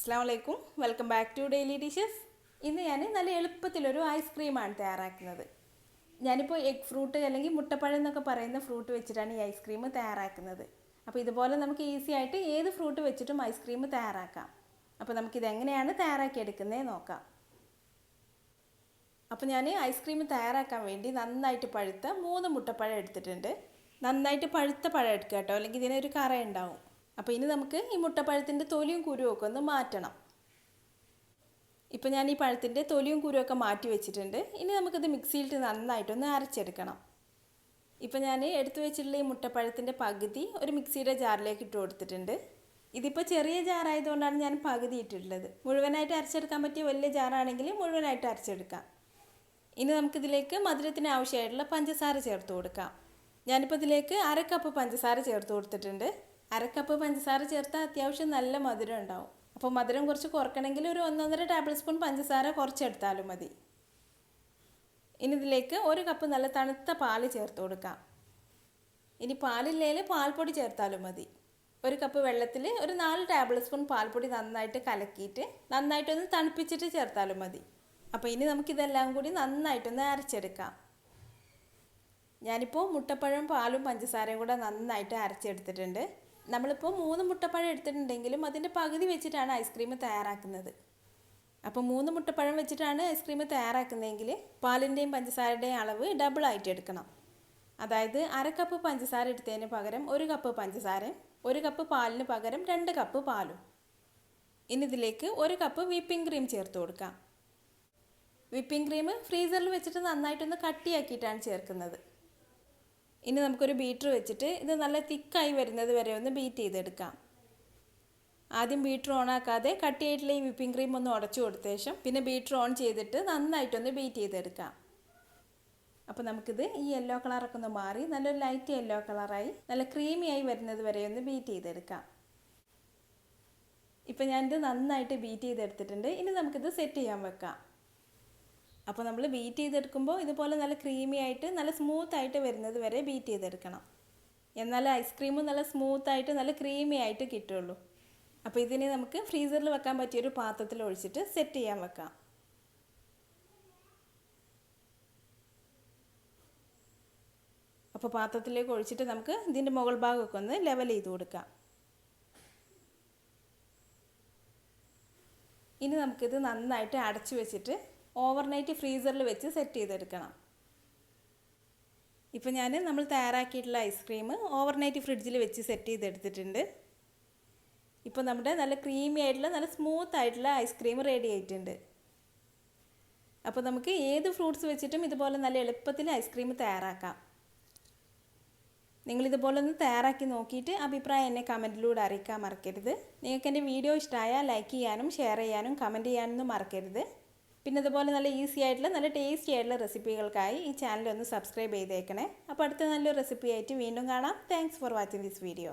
അസ്സലാമലൈക്കും, welcome back to daily dishes. ഇന്ന് ഞാൻ നല്ല എളുപ്പത്തിലൊരു ഐസ്ക്രീമാണ് തയ്യാറാക്കുന്നത്. ഞാനിപ്പോൾ എഗ് ഫ്രൂട്ട് അല്ലെങ്കിൽ മുട്ടപ്പഴം എന്നൊക്കെ പറയുന്ന ഫ്രൂട്ട് വെച്ചിട്ടാണ് ഈ ഐസ്ക്രീം തയ്യാറാക്കുന്നത്. അപ്പോൾ ഇതുപോലെ നമുക്ക് ഈസി ആയിട്ട് ഏത് ഫ്രൂട്ട് വെച്ചിട്ടും ഐസ്ക്രീം തയ്യാറാക്കാം. അപ്പോൾ നമുക്കിതെങ്ങനെയാണ് തയ്യാറാക്കിയെടുക്കുന്നത് നോക്കാം. അപ്പോൾ ഞാൻ ഐസ്ക്രീം തയ്യാറാക്കാൻ വേണ്ടി നന്നായിട്ട് പഴുത്ത 3 മുട്ടപ്പഴം എടുത്തിട്ടുണ്ട്. നന്നായിട്ട് പഴുത്ത പഴം എടുക്കുക കേട്ടോ, അല്ലെങ്കിൽ ഇതിനൊരു കറ ഉണ്ടാവും. അപ്പോൾ ഇനി നമുക്ക് ഈ മുട്ടപ്പഴത്തിൻ്റെ തൊലിയും കുരുവും ഒക്കെ ഒന്ന് മാറ്റണം. ഇപ്പോൾ ഞാൻ ഈ പഴത്തിൻ്റെ തൊലിയും കുരുവൊക്കെ മാറ്റി വെച്ചിട്ടുണ്ട്. ഇനി നമുക്കിത് മിക്സിയിലിട്ട് നന്നായിട്ടൊന്ന് അരച്ചെടുക്കണം. ഇപ്പോൾ ഞാൻ എടുത്തു വെച്ചിട്ടുള്ള ഈ മുട്ടപ്പഴത്തിൻ്റെ പകുതി ഒരു മിക്സിയുടെ ജാറിലേക്ക് ഇട്ട് കൊടുത്തിട്ടുണ്ട്. ഇതിപ്പോൾ ചെറിയ ജാറായതുകൊണ്ടാണ് ഞാൻ പകുതി ഇട്ടിട്ടുള്ളത്. മുഴുവനായിട്ട് അരച്ചെടുക്കാൻ പറ്റിയ വലിയ ജാറാണെങ്കിൽ മുഴുവനായിട്ട് അരച്ചെടുക്കാം. ഇനി നമുക്കിതിലേക്ക് മധുരത്തിന് ആവശ്യമായിട്ടുള്ള പഞ്ചസാര ചേർത്ത് കൊടുക്കാം. ഞാനിപ്പോൾ ഇതിലേക്ക് 1/2 കപ്പ് പഞ്ചസാര ചേർത്ത് കൊടുത്തിട്ടുണ്ട്. 1/2 കപ്പ് പഞ്ചസാര ചേർത്താൽ അത്യാവശ്യം നല്ല മധുരം ഉണ്ടാവും. അപ്പോൾ മധുരം കുറച്ച് കുറയ്ക്കണമെങ്കിൽ ഒരു 1-1.5 ടേബിൾ സ്പൂൺ പഞ്ചസാര കുറച്ചെടുത്താലും മതി. ഇനി ഇതിലേക്ക് 1 കപ്പ് നല്ല തണുത്ത പാല് ചേർത്ത് കൊടുക്കാം. ഇനി പാലില്ലെങ്കിൽ പാൽപ്പൊടി ചേർത്താലും മതി. 1 കപ്പ് വെള്ളത്തിൽ ഒരു 4 ടേബിൾ സ്പൂൺ പാൽപ്പൊടി നന്നായിട്ട് കലക്കിയിട്ട് നന്നായിട്ടൊന്ന് തണുപ്പിച്ചിട്ട് ചേർത്താലും മതി. അപ്പോൾ ഇനി നമുക്കിതെല്ലാം കൂടി നന്നായിട്ടൊന്ന് അരച്ചെടുക്കാം. ഞാനിപ്പോൾ മുട്ടപ്പഴം പാലും പഞ്ചസാരയും കൂടെ നന്നായിട്ട് അരച്ചെടുത്തിട്ടുണ്ട്. നമ്മളിപ്പോൾ 3 മുട്ടപ്പഴം എടുത്തിട്ടുണ്ടെങ്കിലും അതിൻ്റെ പകുതി വെച്ചിട്ടാണ് ഐസ്ക്രീം തയ്യാറാക്കുന്നത്. അപ്പോൾ 3 മുട്ടപ്പഴം വെച്ചിട്ടാണ് ഐസ്ക്രീം തയ്യാറാക്കുന്നതെങ്കിൽ പാലിൻ്റെയും പഞ്ചസാരയുടെയും അളവ് ഡബിളായിട്ട് എടുക്കണം. അതായത് 1/2 കപ്പ് പഞ്ചസാര എടുത്തതിന് പകരം 1 കപ്പ് പഞ്ചസാരയും 1 കപ്പ് പാലിന് പകരം 2 കപ്പ് പാലും. ഇനി ഇതിലേക്ക് 1 കപ്പ് വിപ്പിംഗ് ക്രീം ചേർത്ത് കൊടുക്കാം. വിപ്പിംഗ് ക്രീം ഫ്രീസറിൽ വെച്ചിട്ട് നന്നായിട്ടൊന്ന് കട്ടിയാക്കിയിട്ടാണ് ചേർക്കുന്നത്. ഇനി നമുക്കൊരു ബീറ്റർ വെച്ചിട്ട് ഇത് നല്ല തിക്കായി വരുന്നത് വരെ ഒന്ന് ബീറ്റ് ചെയ്തെടുക്കാം. ആദ്യം ബീറ്റർ ഓൺ ആക്കാതെ കട്ടിയായിട്ടുള്ള ഈ വിപ്പിംഗ് ക്രീം ഒന്ന് ഉടച്ചു കൊടുത്ത ശേഷം പിന്നെ ബീറ്റർ ഓൺ ചെയ്തിട്ട് നന്നായിട്ടൊന്ന് ബീറ്റ് ചെയ്തെടുക്കാം. അപ്പോൾ നമുക്കിത് ഈ യെല്ലോ കളറൊക്കെ ഒന്ന് മാറി നല്ലൊരു ലൈറ്റ് യെല്ലോ കളറായി നല്ല ക്രീമി ആയി വരുന്നത് വരെ ഒന്ന് ബീറ്റ് ചെയ്തെടുക്കാം. ഇപ്പോൾ ഞാനിത് നന്നായിട്ട് ബീറ്റ് ചെയ്തെടുത്തിട്ടുണ്ട്. ഇനി നമുക്കിത് സെറ്റ് ചെയ്യാൻ വെക്കാം. അപ്പോൾ നമ്മൾ ബീറ്റ് ചെയ്തെടുക്കുമ്പോൾ ഇതുപോലെ നല്ല ക്രീമി ആയിട്ട് നല്ല സ്മൂത്തായിട്ട് വരുന്നത് വരെ ബീറ്റ് ചെയ്തെടുക്കണം. എന്നാൽ ഐസ്ക്രീമും നല്ല സ്മൂത്തായിട്ട് നല്ല ക്രീമി ആയിട്ട് കിട്ടുള്ളൂ. അപ്പോൾ ഇതിനെ നമുക്ക് ഫ്രീസറിൽ വെക്കാൻ പറ്റിയൊരു പാത്രത്തിൽ ഒഴിച്ചിട്ട് സെറ്റ് ചെയ്യാൻ വെക്കാം. അപ്പോൾ പാത്രത്തിലേക്ക് ഒഴിച്ചിട്ട് നമുക്ക് ഇതിൻ്റെ മുകൾ ഭാഗമൊക്കെ ഒന്ന് ലെവൽ ചെയ്ത് കൊടുക്കാം. ഇനി നമുക്കിത് നന്നായിട്ട് അടച്ചു വെച്ചിട്ട് ഓവർനൈറ്റ് ഫ്രീസറിൽ വെച്ച് സെറ്റ് ചെയ്തെടുക്കണം. ഇപ്പോൾ നമ്മൾ തയ്യാറാക്കിയിട്ടുള്ള ഐസ്ക്രീം ഓവർനൈറ്റ് ഫ്രിഡ്ജിൽ വെച്ച് സെറ്റ് ചെയ്തെടുത്തിട്ടുണ്ട്. ഇപ്പോൾ നമ്മുടെ നല്ല ക്രീമി ആയിട്ടുള്ള നല്ല സ്മൂത്ത് ആയിട്ടുള്ള ഐസ്ക്രീം റെഡി ആയിട്ടുണ്ട്. അപ്പോൾ നമുക്ക് ഏത് ഫ്രൂട്ട്സ് വെച്ചിട്ടും ഇതുപോലെ നല്ല എളുപ്പത്തിൽ ഐസ്ക്രീം തയ്യാറാക്കാം. നിങ്ങളിതുപോലെ ഒന്ന് തയ്യാറാക്കി നോക്കിയിട്ട് അഭിപ്രായം എന്നെ കമൻറ്റിലൂടെ അറിയിക്കാൻ മറക്കരുത്. നിങ്ങൾക്ക് എൻ്റെ വീഡിയോ ഇഷ്ടമായാൽ ലൈക്ക് ചെയ്യാനും ഷെയർ ചെയ്യാനും കമൻറ്റ് ചെയ്യാനൊന്നും മറക്കരുത്. പിന്നെ അതുപോലെ നല്ല ഈസി ആയിട്ടുള്ള നല്ല ടേസ്റ്റി ആയിട്ടുള്ള റെസിപ്പികൾക്കായി ഈ ചാനൽ ഒന്ന് സബ്സ്ക്രൈബ് ചെയ്തേക്കണേ. അപ്പോൾ അടുത്ത നല്ലൊരു റെസിപ്പി ആയിട്ട് വീണ്ടും കാണാം. Thanks for watching this video.